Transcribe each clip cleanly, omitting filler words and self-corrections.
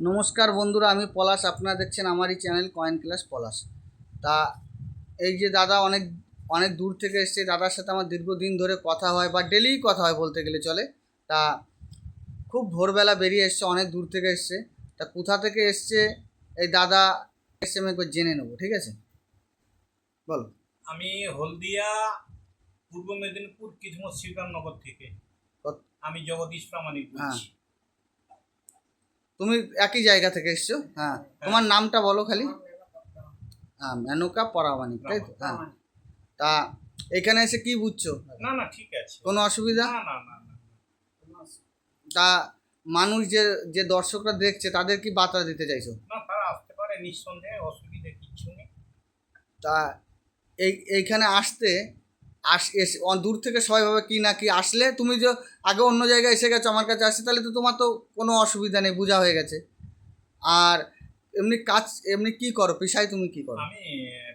নমস্কার বন্ধুরা, আমি পলাশ। আপনারা দেখছেন আমারই চ্যানেল কয়েন ক্লাস পলাশ। তা এই যে দাদা অনেক অনেক দূর থেকে এসছে, দাদার সাথে আমার দীর্ঘদিন ধরে কথা হয় বা ডেলিই কথা হয় বলতে গেলে চলে। তা খুব ভোরবেলা বেরিয়ে এসছে, অনেক দূর থেকে এসছে। তা কোথা থেকে এসছে এই দাদা এসছে আমি একবার জেনে নেবো, ঠিক আছে? বলো। আমি হলদিয়া পূর্ব মেদিনীপুর কিসমত শিবরামনগর থেকে। আমি জগদীশ প্রামাণিক হ্যাঁ, বলছি। তুমি একই জায়গা থেকে এসছো? হ্যাঁ, তোমার নামটা বলো খালি। হ্যাঁ, মেনকা পরামানিক, তাই তো? হ্যাঁ। তা এখানে এসে কি বুঝছো? না না, ঠিক আছে, কোনো অসুবিধা? না না না না। তা মানুষ যে যে দর্শকরা দেখছে তাদের কি বার্তা দিতে চাইছো? না, তারা আসতে পারে নিঃসন্দেহে, অসুবিধা কিচ্ছু নেই। তা এইখানে আসতে এসে দূর থেকে সবাই ভাবে কি না কি, আসলে তুমি যে আগে অন্য জায়গায় এসে গেছো আমার কাছে আসছে, তাহলে তো তোমার তো কোনো অসুবিধা নেই, বোঝা হয়ে গেছে। আর এমনি কাজ এমনি কি করো, পেশায় তুমি কি করো? আমি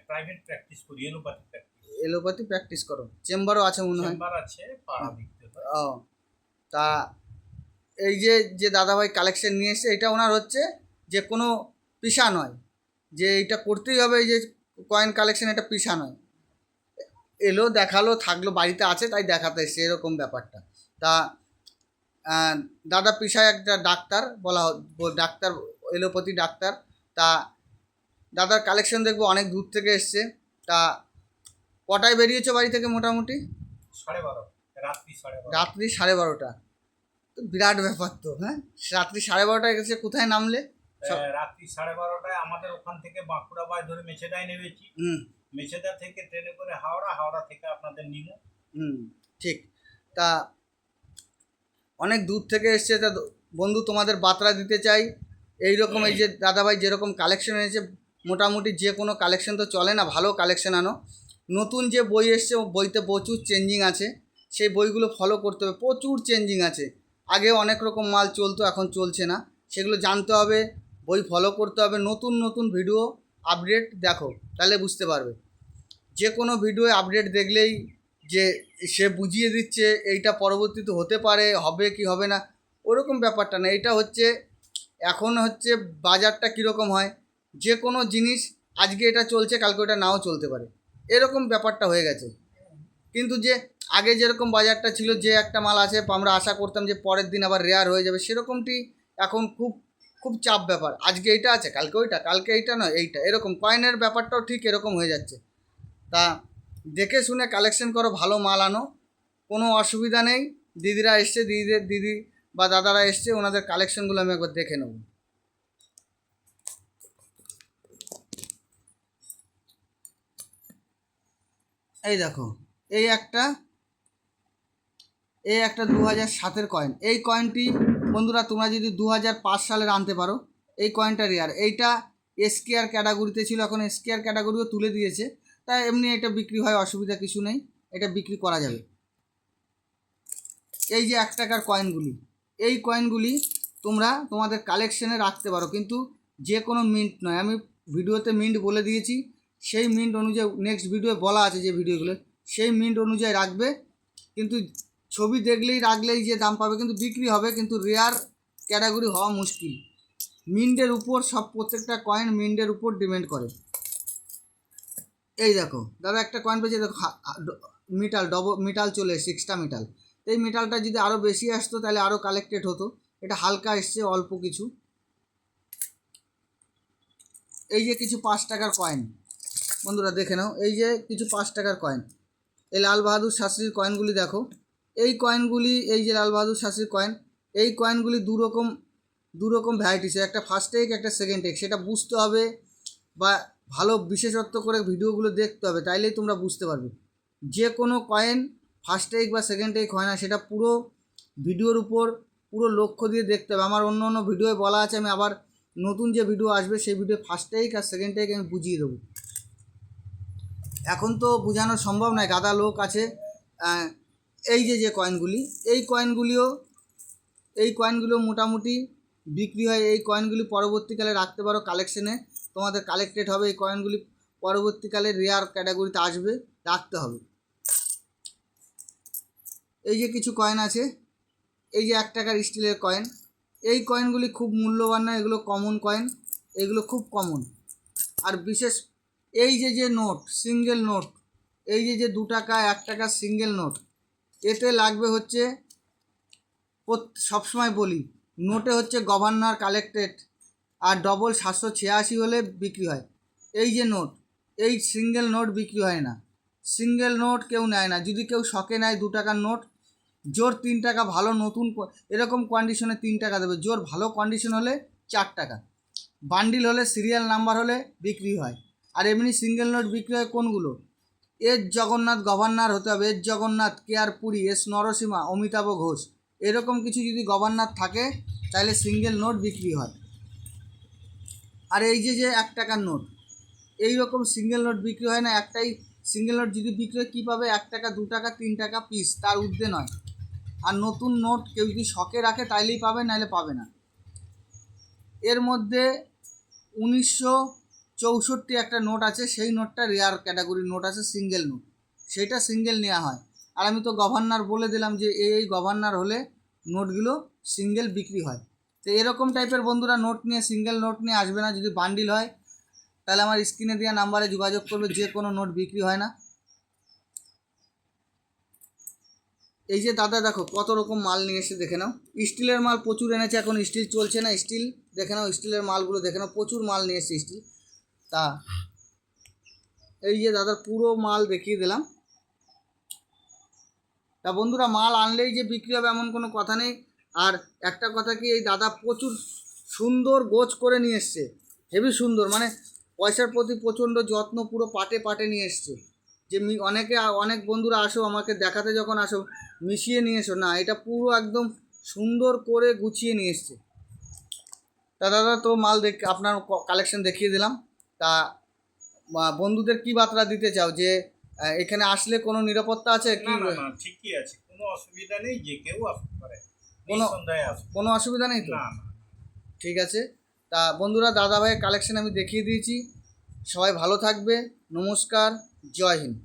প্রাইভেট প্র্যাকটিস করি, এলোপ্যাথি প্র্যাকটিস। এলোপ্যাথি প্র্যাকটিস করো, চেম্বারও আছে মনে হয়? চেম্বার আছে, পাড়া দেখতে হয়। ও, তা এই যে যে দাদাভাই কালেকশন নিয়ে এসছে, এটা ওনার হচ্ছে যে কোনো পেশা নয় যে এটা করতেই হবে, এই যে কয়েন কালেকশন এটা পেশা নয়। এলো, দেখালো, থাকলো, বাড়িতে আছে তাই দেখাতে এসছে, এরকম ব্যাপারটা। তা দাদা পেশায় একটা ডাক্তার, ডাক্তার, এলোপ্যাথি ডাক্তার। তা দাদার কালেকশন দেখবো অনেক দূর থেকে এসছে। তা কটায় বেরিয়েছো বাড়ি থেকে মোটামুটি? 12:30, রাত্রি 12:30। রাত্রি 12:30। তো বিরাট ব্যাপার তো। হ্যাঁ, রাত্রি 12:30টায় গেছে, কোথায় নামলে? রাত্রি 12:30টায় আমাদের ওখান থেকে বাঁকুড়া বাই ধরে মেছেদায় নেমেছি। হুম মেছেদা থেকে ট্রেনে করে হাওড়া, হাওড়া থেকে আপনাদের নিমো। হুম, ঠিক। তা অনেক দূর থেকে এসছে, তা বন্ধু তোমাদের বার্তা দিতে চাই এইরকম, এই যে দাদাভাই যেরকম কালেকশন এনেছে, মোটামুটি যে কোনো কালেকশন তো চলে না, ভালো কালেকশন আনো। নতুন যে বই এসছে বইতে প্রচুর চেঞ্জিং আছে, সেই বইগুলো ফলো করতে হবে, প্রচুর চেঞ্জিং আছে। আগে অনেক রকম মাল চলতো, এখন চলছে না, সেগুলো জানতে হবে, বই ফলো করতে হবে, নতুন নতুন ভিডিও আপডেট দেখো, তাহলে বুঝতে পারবে। যে কোনো ভিডিও আপডেট দেখলেই যে সে বুঝিয়ে দিচ্ছে এইটা পরবর্তীতে হতে পারে, হবে কি হবে না, ওরকম ব্যাপারটা না। এটা হচ্ছে এখন হচ্ছে বাজারটা কীরকম হয়, যে কোনো জিনিস আজকে এটা চলছে কালকে ওটা নাও চলতে পারে, এরকম ব্যাপারটা হয়ে গেছে। কিন্তু যে আগে যেরকম বাজারটা ছিল, যে একটা মাল আছে আমরা আশা করতাম যে পরের দিন আবার রেয়ার হয়ে যাবে, সেরকমটি এখন খুব খুব চাপ ব্যাপার। আজকে এইটা আছে কালকে ওইটা, কালকে এইটা নয় এইটা, এরকম কয়েনের ব্যাপারটাও ঠিক এরকম হয়ে যাচ্ছে। তা দেখে শুনে কালেকশন করো, ভালো মাল আনো, কোনো অসুবিধা নেই। দিদিরা এসছে, দিদি বা দাদারা এসছে, ওনাদের কালেকশনগুলো আমি একবার দেখে নেব। এই দেখো, এই একটা এই একটা 2007-এর কয়েন। এই কয়েনটি বন্ধুরা তোমরা যদি 2005 সালের আনতে পারো, এই কয়েনটা রেয়ার। এইটা এসকেআর ক্যাটাগরিতে ছিল, এখন এসকেআর ক্যাটাগরিও তুলে দিয়েছে, তাই এমনি এটা বিক্রি হয়, অসুবিধা কিছু নেই, এটা বিক্রি করা যাবে। এই যে 1 টাকার কয়েনগুলি, এই কয়েনগুলি তোমরা তোমাদের কালেকশানে রাখতে পারো, কিন্তু যে কোনো মিন্ট নয়। আমি ভিডিওতে মিন্ট বলে দিয়েছি, সেই মিন্ট অনুযায়ী নেক্সট ভিডিওয়ে বলা আছে যে ভিডিওগুলো, সেই মিন্ট অনুযায়ী রাখবে। কিন্তু ছবি দেখলেই রাখলেই যে দাম পাবে, কিন্তু বিক্রি হবে, কিন্তু রেয়ার ক্যাটাগরি হওয়া মুশকিল। মিন্টের উপর সব, প্রত্যেকটা কয়েন মিন্টের উপর ডিপেন্ড করে। এই দেখো দাদা একটা কয়েন পেয়েছে, দেখো মিটাল, মিটাল চলে এসছে, এক্সট্রা মিটাল। এই মেটালটা যদি আরও বেশি আসতো তাহলে আরও কালেক্টেড হতো, এটা হালকা এসছে, অল্প কিছু। এই যে কিছু 5 টাকার কয়েন, বন্ধুরা দেখে নাও, এই যে কিছু 5 টাকার কয়েন, এই লাল বাহাদুর শাস্ত্রীর কয়েনগুলি দেখো। এই কয়েনগুলি, এই যে লাল বাহাদুর শাস্ত্রীর কয়েন, এই কয়েনগুলি দু রকম ভ্যারাইটিস, একটা ফার্স্ট টেক একটা সেকেন্ড টেক, সেটা বুঝতে হবে বা ভালো বিশেষত্ব করে ভিডিওগুলো দেখতে হবে, তাইলেই তোমরা বুঝতে পারবে। যে কোনো কয়েন ফার্স্ট টেক বা সেকেন্ড টেক হয় না, সেটা পুরো ভিডিওর উপর পুরো লক্ষ্য দিয়ে দেখতে হবে। আমার অন্য অন্য ভিডিওয়ে বলা আছে, আমি আবার নতুন যে ভিডিও আসবে সেই ভিডিও ফার্স্ট টেক আর সেকেন্ড টেক আমি বুঝিয়ে দেবো। এখন তো বোঝানো সম্ভব নয়, গাদা লোক আছে। এই যে কয়েনগুলি, এই কয়েনগুলো মোটামুটি বিক্রি হয়। এই কয়েনগুলি পরবর্তীকালে রাখতে পারো কালেকশনে, তোমাদের কালেক্টেড হবে। এই কয়েনগুলি পরবর্তীকালে রেয়ার ক্যাটাগরিতে আসবে, রাখতে হবে। এই যে কিছু কয়েন আছে, এই যে 1 টাকার স্টিলের কয়েন, এই কয়েনগুলি খুব মূল্যবান না, এগুলো কমন কয়েন, এগুলো খুব কমন। আর বিশেষ এই যে নোট, সিঙ্গেল নোট, এই যে 2 টাকা 1 টাকা সিঙ্গেল নোট, এতে লাগবে হচ্ছে সবসময় বলি নোটে হচ্ছে গভর্নর কালেক্টেড আর ডবল 786 হলে বিক্রি হয়। এই যে নোট, এই সিঙ্গেল নোট বিক্রি হয় না, সিঙ্গেল নোট কেউ নেয় না। যদি কেউ শখে নেয় 2 টাকার নোট, জোর 3 টাকা ভালো নতুন এরকম কন্ডিশনে 3 টাকা দেবে, জোর ভালো কন্ডিশন হলে 4 টাকা, বান্ডিল হলে সিরিয়াল নাম্বার হলে বিক্রি হয়। আর এমনি সিঙ্গেল নোট বিক্রি হয় কোনগুলো, এস জগন্নাথ গভর্নর হতে হবে, এস জগন্নাথ, কে আর পুরী, এস নরসিমা, অমিতাভ ঘোষ, এরকম কিছু যদি গভর্নর থাকে তাহলে সিঙ্গেল নোট বিক্রি হয়। আর এই যে 1 টাকার নোট, এই রকম সিঙ্গেল নোট বিক্রি হয় না। একটাই সিঙ্গেল নোট যদি বিক্রি হয় কী পাবে, 1 টাকা 2 টাকা 3 টাকা পিস, তার ঊর্ধ্বে নয়। আর নতুন নোট কেউ যদি শখে রাখে তাইলেই পাবে, নাহলে পাবে না। এর মধ্যে 1964 একটা নোট আছে, সেই নোটটা রেয়ার ক্যাটাগরির নোট আছে, সিঙ্গেল নোট, সেটা সিঙ্গেল নেওয়া হয়। আর আমি তো গভর্নর বলে দিলাম যে এই গভর্নর হলে নোটগুলো সিঙ্গেল বিক্রি হয়। তো এরকম টাইপের বন্ধুরা নোট নিয়ে, সিঙ্গেল নোট নিয়ে আসবে না। যদি বান্ডিল হয় তাহলে আমার স্ক্রিনে দেওয়া নাম্বারে যোগাযোগ করবে, যে কোনো নোট বিক্রি হয় না। এই যে দাদা দেখো কত রকম মাল নিয়ে এসে দেখে নাও, স্টিলের মাল প্রচুর এনেছে, এখন স্টিল চলছে না, স্টিল দেখে নাও, স্টিলের মালগুলো দেখে নাও, প্রচুর মাল নিয়ে এসছে স্টিল। তা এই যে দাদার পুরো মাল দেখিয়ে দিলাম। তা বন্ধুরা মাল আনলেই যে বিক্রি হবে এমন কোনো কথা নেই। আর একটা কথা কি, এই দাদা প্রচুর সুন্দর গোছ করে নিয়ে এসছে, হেভি সুন্দর, মানে পয়সার প্রতি প্রচণ্ড যত্ন, পুরো পাটে পাটে নিয়ে এসছে। যে অনেক বন্ধুরা আসো আমাকে দেখাতে, যখন আসো মিশিয়ে নিয়ে এসো না, এটা পুরো একদম সুন্দর করে গুছিয়ে নিয়ে এসছে। তা দাদা তো মাল আপনার কালেকশন দেখিয়ে দিলাম। তা বন্ধুদের কি বার্তা দিতে চাও, যে এখানে আসলে কোনো নিরাপত্তা আছে কি? না না না, ঠিকই আছে, কোনো অসুবিধা নেই, যে কেউ আসতে পারে, নিঃসন্দেহে আসবে, কোনো অসুবিধা নেই তো? না না। ঠিক আছে। তা বন্ধুরা দাদা ভাইয়ের কালেকশন আমি দেখিয়ে দিয়েছি, সবাই ভালো থাকবে, নমস্কার, জয় হিন্দ।